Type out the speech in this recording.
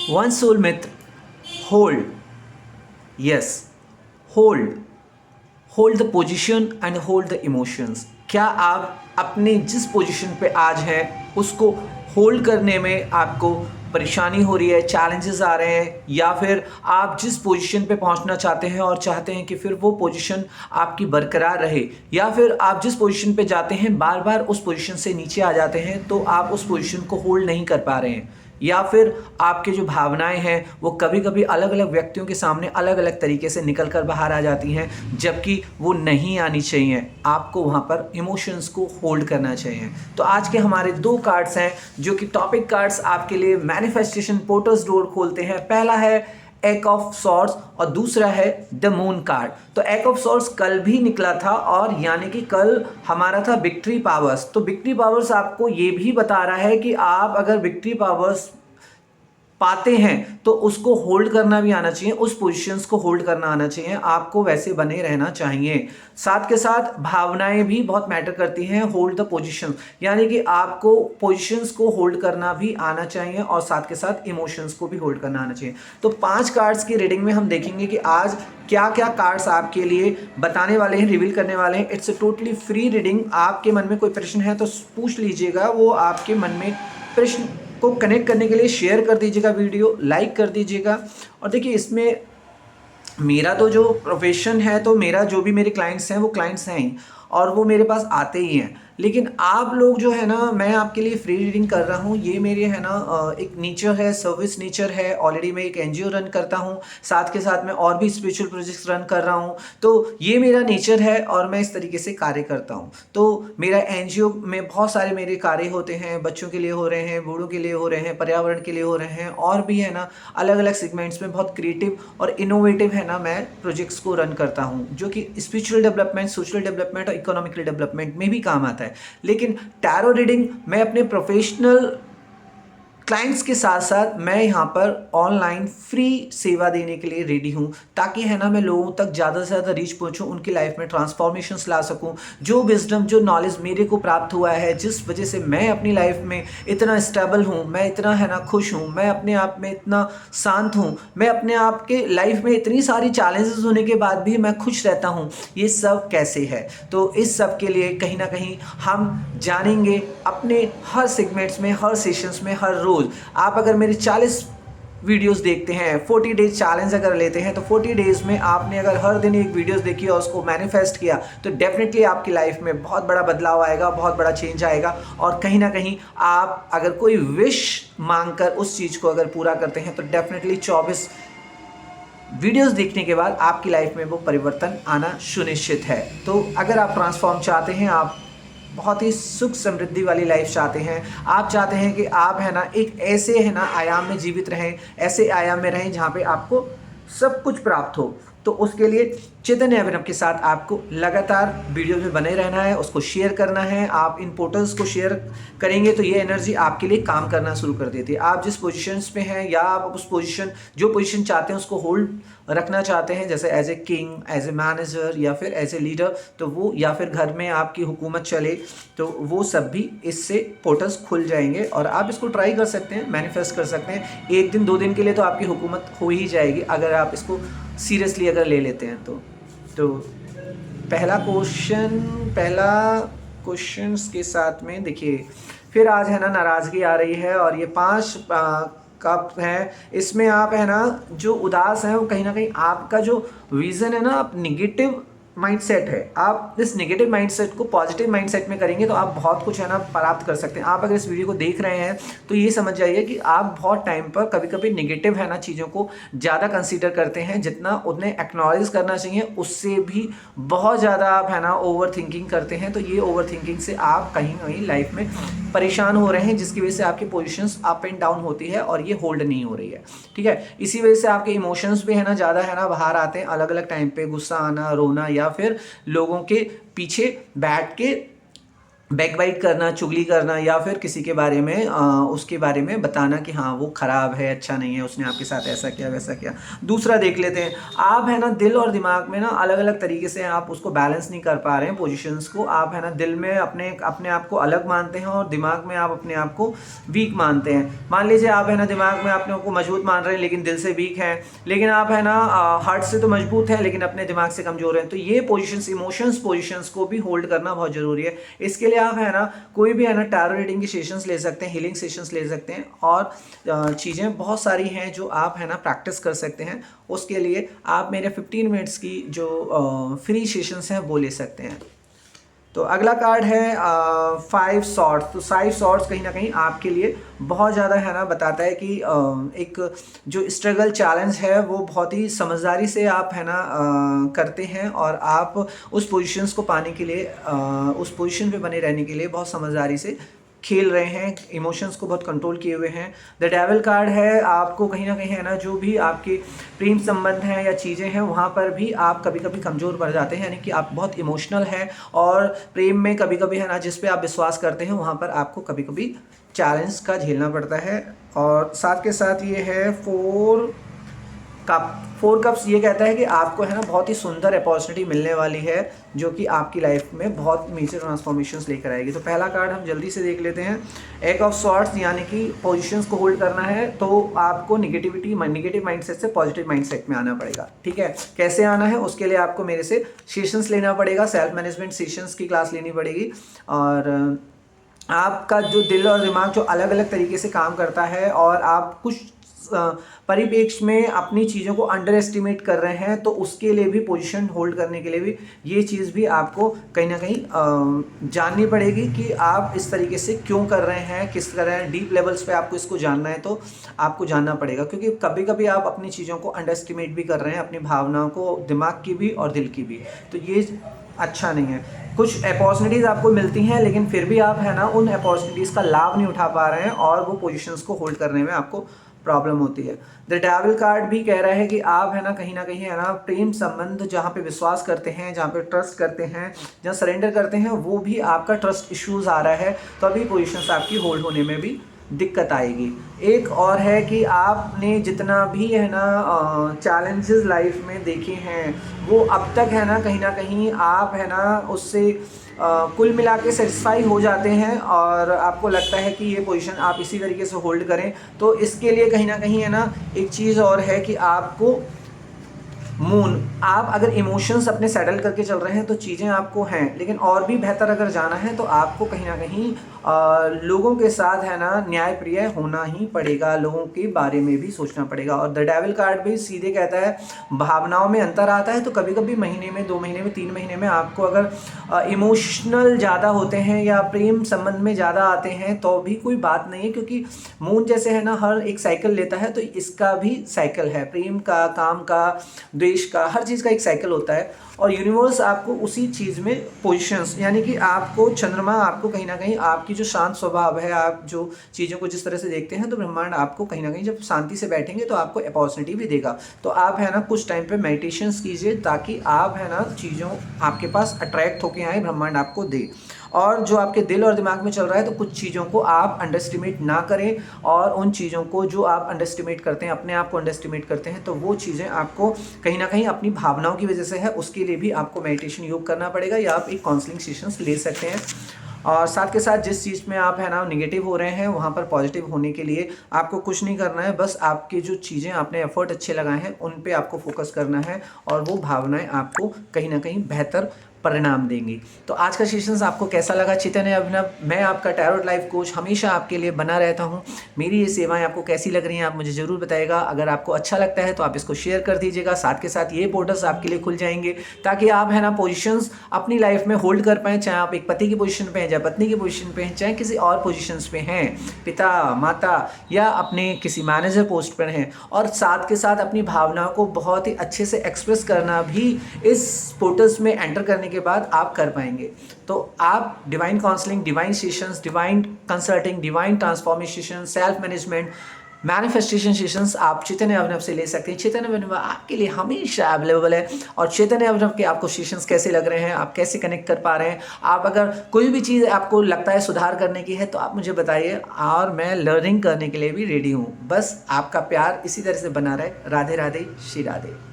One soul myth, hold, yes, hold, hold the position and hold the emotions. क्या आप अपने जिस position पे आज हैं उसको होल्ड करने में आपको परेशानी हो रही है, चैलेंजेस आ रहे हैं, या फिर आप जिस पोजीशन पे पहुंचना चाहते हैं और चाहते हैं कि फिर वो पोजीशन आपकी बरकरार रहे, या फिर आप जिस पोजीशन पे जाते हैं बार बार उस पोजीशन से नीचे आ जाते हैं तो आप उस पोजीशन को होल्ड नहीं कर पा रहे हैं, या फिर आपके जो भावनाएं हैं वो कभी कभी अलग अलग व्यक्तियों के सामने अलग अलग तरीके से निकल कर बाहर आ जाती हैं जबकि वो नहीं आनी चाहिए। आपको वहाँ पर इमोशंस को होल्ड करना चाहिए। तो आज के हमारे दो कार्ड्स हैं जो कि टॉपिक कार्ड्स आपके लिए मैनिफेस्टेशन पोर्टल्स डोर खोलते हैं। पहला है एक ऑफ सॉर्ड्स और दूसरा है द मून कार्ड। तो एक ऑफ सॉर्ड्स कल भी निकला था और यानी कि कल हमारा था विक्ट्री पावर्स। तो विक्ट्री पावर्स आपको ये भी बता रहा है कि आप अगर विक्ट्री पावर्स पाते हैं तो उसको होल्ड करना भी आना चाहिए, उस पोजीशंस को होल्ड करना आना चाहिए, आपको वैसे बने रहना चाहिए। साथ के साथ भावनाएं भी बहुत मैटर करती हैं। होल्ड द पोजीशन यानी कि आपको पोजीशंस को होल्ड करना भी आना चाहिए और साथ के साथ इमोशंस को भी होल्ड करना आना चाहिए। तो 5 कार्ड्स की रीडिंग में हम देखेंगे कि आज क्या क्या कार्ड्स आपके लिए बताने वाले हैं, रिवील करने वाले हैं। It's a totally free reading. आपके मन में कोई प्रश्न है तो पूछ लीजिएगा, वो आपके मन में प्रश्न को कनेक्ट करने के लिए शेयर कर दीजिएगा, वीडियो लाइक कर दीजिएगा। और देखिए इसमें मेरा तो जो प्रोफेशन है, तो मेरा जो भी मेरे क्लाइंट्स हैं वो क्लाइंट्स हैं ही और वो मेरे पास आते ही हैं। लेकिन आप लोग जो है ना, मैं आपके लिए फ्री रीडिंग कर रहा हूँ, ये मेरे है ना एक नेचर है, सर्विस नेचर है। ऑलरेडी मैं एक एनजीओ रन करता हूँ, साथ के साथ मैं और भी स्पिरिचुअल प्रोजेक्ट्स रन कर रहा हूँ। तो ये मेरा नेचर है और मैं इस तरीके से कार्य करता हूँ। तो मेरा एनजीओ में बहुत सारे मेरे कार्य होते हैं, बच्चों के लिए हो रहे हैं, बूढ़ों के लिए हो रहे हैं, पर्यावरण के लिए हो रहे हैं, और भी है ना अलग अलग सेगमेंट्स में बहुत क्रिएटिव और इनोवेटिव है ना मैं प्रोजेक्ट्स को रन करता हूँ, जो कि स्पिरिचुअल डेवलपमेंट, सोशल डेवलपमेंट और इकोनॉमिकल डेवलपमेंट में भी काम आता है। लेकिन टैरो रीडिंग मैं अपने प्रोफेशनल क्लाइंट्स के साथ साथ मैं यहाँ पर ऑनलाइन फ्री सेवा देने के लिए रेडी हूँ, ताकि है ना मैं लोगों तक ज़्यादा से ज़्यादा रीच पहुँचूँ, उनकी लाइफ में ट्रांसफॉर्मेशंस ला सकूँ। जो विजडम, जो नॉलेज मेरे को प्राप्त हुआ है, जिस वजह से मैं अपनी लाइफ में इतना स्टेबल हूँ, मैं इतना है ना खुश हूँ, मैं अपने आप में इतना शांत हूँ, मैं अपने आप के लाइफ में इतनी सारी चैलेंजेस होने के बाद भी मैं खुश रहता हूँ, ये सब कैसे है? तो इस सब के लिए कहीं ना कहीं हम जानेंगे अपने हर सेगमेंट्स में, हर सेशंस में, हर रोज। आप अगर मेरे 40 वीडियोस देखते हैं, 40 डेज चैलेंज अगर लेते हैं, तो 40 डेज में आपने अगर हर दिन एक वीडियोस देखी और उसको मैनिफेस्ट किया तो डेफिनेटली आपकी लाइफ में बहुत बड़ा बदलाव आएगा, बहुत बड़ा चेंज आएगा। और कहीं ना कहीं आप अगर कोई विश मांगकर उस चीज़ को अगर पूरा करते हैं तो डेफिनेटली 24 वीडियोस देखने के बाद आपकी लाइफ में वो परिवर्तन आना सुनिश्चित है। तो अगर आप ट्रांसफॉर्म चाहते हैं, आप बहुत ही सुख समृद्धि वाली लाइफ चाहते हैं, आप चाहते हैं कि आप है ना एक ऐसे है ना आयाम में जीवित रहें, ऐसे आयाम में रहें जहाँ पे आपको सब कुछ प्राप्त हो, तो उसके लिए चैतन्य अभिनव के साथ आपको लगातार वीडियो में बने रहना है, उसको शेयर करना है। आप इन पोर्टल्स को शेयर करेंगे तो ये एनर्जी आपके लिए काम करना शुरू कर देती है। आप जिस पोजीशंस पे हैं या आप उस पोजीशन, जो पोजीशन चाहते हैं उसको होल्ड रखना चाहते हैं, जैसे as a king, as a manager या फिर एज ए लीडर, तो वो, या फिर घर में आपकी हुकूमत चले, तो वो सब भी इससे पोर्टल्स खुल जाएंगे और आप इसको ट्राई कर सकते हैं, मैनिफेस्ट कर सकते हैं। 1 दिन 2 दिन के लिए तो आपकी हुकूमत हो ही जाएगी अगर आप इसको सीरियसली अगर ले लेते हैं तो पहला क्वेश्चन के साथ में देखिए, फिर आज है ना नाराज़गी आ रही है और ये 5 कप हैं। इसमें आप है ना जो उदास हैं वो कहीं ना कहीं आपका जो विज़न है ना, आप निगेटिव माइंडसेट है, आप इस नेगेटिव माइंडसेट को पॉजिटिव माइंडसेट में करेंगे तो आप बहुत कुछ है ना प्राप्त कर सकते हैं। आप अगर इस वीडियो को देख रहे हैं तो ये समझ जाइए कि आप बहुत टाइम पर कभी कभी नेगेटिव है ना चीज़ों को ज़्यादा कंसीडर करते हैं, जितना उन्हें एक्नॉलेज करना चाहिए उससे भी बहुत ज़्यादा आप है ना ओवर थिंकिंग करते हैं। तो ये ओवर थिंकिंग से आप कहीं ना कहीं लाइफ में परेशान हो रहे हैं, जिसकी वजह से आपकी पोजीशंस अप एंड डाउन होती है और ये होल्ड नहीं हो रही है, ठीक है। इसी वजह से आपके इमोशंस भी है ना ज़्यादा है ना बाहर आते हैं अलग अलग टाइम पे, गुस्सा आना, रोना, या फिर लोगों के पीछे बैठ के बैक बाइट करना, चुगली करना या फिर किसी के बारे में उसके बारे में बताना कि हाँ वो ख़राब है, अच्छा नहीं है, उसने आपके साथ ऐसा किया वैसा किया। दूसरा देख लेते हैं, आप है ना दिल और दिमाग में ना अलग अलग तरीके से आप उसको बैलेंस नहीं कर पा रहे हैं पोजीशंस को। आप है ना दिल में अपने अपने आप को अलग मानते हैं और दिमाग में आप अपने आप को वीक मानते हैं। मान लीजिए आप है ना दिमाग में अपने को मजबूत मान रहे हैं लेकिन दिल से वीक हैं, लेकिन आप है ना हार्ट से तो मजबूत है लेकिन अपने दिमाग से कमज़ोर हैं। तो ये पोजिशंस, इमोशंस पोजिशंस को भी होल्ड करना बहुत ज़रूरी है। इसके लिए आप है ना कोई भी है ना टैरो रीडिंग की सेशंस ले सकते हैं, हीलिंग सेशंस ले सकते हैं और चीज़ें बहुत सारी हैं जो आप है ना प्रैक्टिस कर सकते हैं। उसके लिए आप मेरे 15 मिनट्स की जो फ्री सेशंस हैं वो ले सकते हैं। तो अगला कार्ड है 5 सॉर्ड्स। तो 5 सॉर्ड्स कहीं ना कहीं आपके लिए बहुत ज़्यादा है ना बताता है कि एक जो स्ट्रगल चैलेंज है वो बहुत ही समझदारी से आप है ना करते हैं और आप उस पोजीशंस को पाने के लिए उस पोजीशन पे बने रहने के लिए बहुत समझदारी से खेल रहे हैं, इमोशंस को बहुत कंट्रोल किए हुए हैं। द डेविल कार्ड है, आपको कहीं ना कहीं है ना जो भी आपके प्रेम संबंध हैं या चीज़ें हैं वहाँ पर भी आप कभी कभी कमज़ोर पड़ जाते हैं, यानी कि आप बहुत इमोशनल हैं और प्रेम में कभी कभी है ना जिस पे आप विश्वास करते हैं वहाँ पर आपको कभी कभी चैलेंज का झेलना पड़ता है। और साथ के साथ ये है 4 कप्स ये कहता है कि आपको है ना बहुत ही सुंदर अपॉर्चुनिटी मिलने वाली है जो कि आपकी लाइफ में बहुत मेजर ट्रांसफॉर्मेशंस लेकर आएगी। तो पहला कार्ड हम जल्दी से देख लेते हैं, एक ऑफ स्वॉर्ड्स, यानी कि पोजीशंस को होल्ड करना है तो आपको नेगेटिव माइंडसेट से पॉजिटिव माइंडसेट में आना पड़ेगा। ठीक है, कैसे आना है उसके लिए आपको मेरे से सेशंस लेना पड़ेगा, सेल्फ मैनेजमेंट सेशंस की क्लास लेनी पड़ेगी। और आपका जो दिल और दिमाग जो अलग अलग तरीके से काम करता है और आप कुछ परिप्रेक्ष्य में अपनी चीज़ों को अंडर एस्टिमेट कर रहे हैं, तो उसके लिए भी पोजीशन होल्ड करने के लिए भी ये चीज़ भी आपको कहीं ना कहीं जाननी पड़ेगी कि आप इस तरीके से क्यों कर रहे हैं, किस तरह डीप लेवल्स पे आपको इसको जानना है तो आपको जानना पड़ेगा। क्योंकि कभी कभी आप अपनी चीज़ों को अंडर एस्टिमेट भी कर रहे हैं, अपनी भावनाओं को, दिमाग की भी और दिल की भी, तो ये अच्छा नहीं है। कुछ अपॉर्चुनिटीज़ आपको मिलती हैं लेकिन फिर भी आप है ना उन अपॉर्चुनिटीज़ का लाभ नहीं उठा पा रहे हैं और वो पोजीशंस को होल्ड करने में आपको प्रॉब्लम होती है। द डेविल कार्ड भी कह रहा है कि आप है ना कहीं है ना प्रेम संबंध जहाँ पे विश्वास करते हैं, जहाँ पे ट्रस्ट करते हैं, जहाँ सरेंडर करते हैं, वो भी आपका ट्रस्ट इश्यूज आ रहा है, तो अभी पोजीशंस आपकी होल्ड होने में भी दिक्कत आएगी। एक और है कि आपने जितना भी है ना चैलेंजेस लाइफ में देखे हैं वो अब तक है ना कहीं आप है ना उससे कुल मिला के सेटिस्फाई हो जाते हैं और आपको लगता है कि ये पोजीशन आप इसी तरीके से होल्ड करें। तो इसके लिए कहीं है ना एक चीज़ और है कि आपको मून, आप अगर इमोशंस अपने सेटल करके चल रहे हैं तो चीज़ें आपको हैं, लेकिन और भी बेहतर अगर जाना है तो आपको कहीं ना कहीं लोगों के साथ है ना न्यायप्रिय होना ही पड़ेगा, लोगों के बारे में भी सोचना पड़ेगा। और द डेविल कार्ड भी सीधे कहता है भावनाओं में अंतर आता है, तो कभी कभी महीने में, 2 महीने में, 3 महीने में आपको अगर इमोशनल ज़्यादा होते हैं या प्रेम संबंध में ज़्यादा आते हैं तो भी कोई बात नहीं है, क्योंकि मून जैसे है ना हर एक साइकिल लेता है तो इसका भी साइकिल है, प्रेम का, काम का, देश का, हर चीज़ का एक साइकिल होता है। और यूनिवर्स आपको उसी चीज़ में पोजीशंस, यानी कि आपको चंद्रमा आपको कहीं ना कहीं आपकी जो शांत स्वभाव है, आप जो चीज़ों को जिस तरह से देखते हैं, तो ब्रह्मांड आपको कहीं ना कहीं जब शांति से बैठेंगे तो आपको अपॉर्चुनिटी भी देगा। तो आप है ना कुछ टाइम पे मेडिटेशंस कीजिए ताकि आप है ना चीज़ों आपके पास अट्रैक्ट होके आए, ब्रह्मांड आपको दे। और जो आपके दिल और दिमाग में चल रहा है तो कुछ चीज़ों को आप अंडरस्टिमेट ना करें, और उन चीज़ों को जो आप अंडरस्टिमेट करते हैं, अपने आप को अंडरस्टिमेट करते हैं, तो वो चीज़ें आपको कहीं ना कहीं अपनी भावनाओं की वजह से है। उसके लिए भी आपको मेडिटेशन योग करना पड़ेगा या आप एक काउंसलिंग सेशंस ले सकते हैं। और साथ के साथ जिस चीज़ में आप है ना नेगेटिव हो रहे हैं वहाँ पर पॉजिटिव होने के लिए आपको कुछ नहीं करना है, बस आपके जो चीज़ें आपने एफर्ट अच्छे लगाए हैं उन पे आपको फोकस करना है और वो भावनाएं आपको कहीं ना कहीं बेहतर परिणाम देंगी। तो आज का सेशंस आपको कैसा लगा? चैतन्य अभिनव, मैं आपका टैरोट लाइफ कोच हमेशा आपके लिए बना रहता हूँ। मेरी ये सेवाएं आपको कैसी लग रही हैं आप मुझे ज़रूर बताइएगा। अगर आपको अच्छा लगता है तो आप इसको शेयर कर दीजिएगा। साथ के साथ ये पोर्टल्स आपके लिए खुल जाएंगे ताकि आप है ना पोजीशंस अपनी लाइफ में होल्ड कर पाएँ, चाहे आप एक पति की पोजीशन पे हैं, चाहे पत्नी की पोजीशन पे हैं, चाहे किसी और पोजीशंस पे हैं, पिता, माता या अपने किसी मैनेजर पोस्ट पर हैं। और साथ के साथ अपनी भावनाओं को बहुत ही अच्छे से एक्सप्रेस करना भी इस पोर्टल्स में एंटर करने के बाद आप कर पाएंगे। तो आप divine counselling, divine sessions, divine consulting, divine transformation, self management, manifestation sessions आप चैतन्य अभिनव से ले सकते हैं। चैतन्य अभिनव आपके लिए हमेशा अवेलेबल है। और चैतन्य अभिनव के आपको सेशंस कैसे लग रहे हैं, आप कैसे कनेक्ट कर पा रहे हैं, आप अगर कोई भी चीज़ आपको लगता है सुधार करने की है तो आप मुझे बताइए, और मैं लर्निंग करने के लिए भी रेडी हूँ। बस आपका प्यार इसी तरह से बना रहे। राधे राधे, श्री राधे।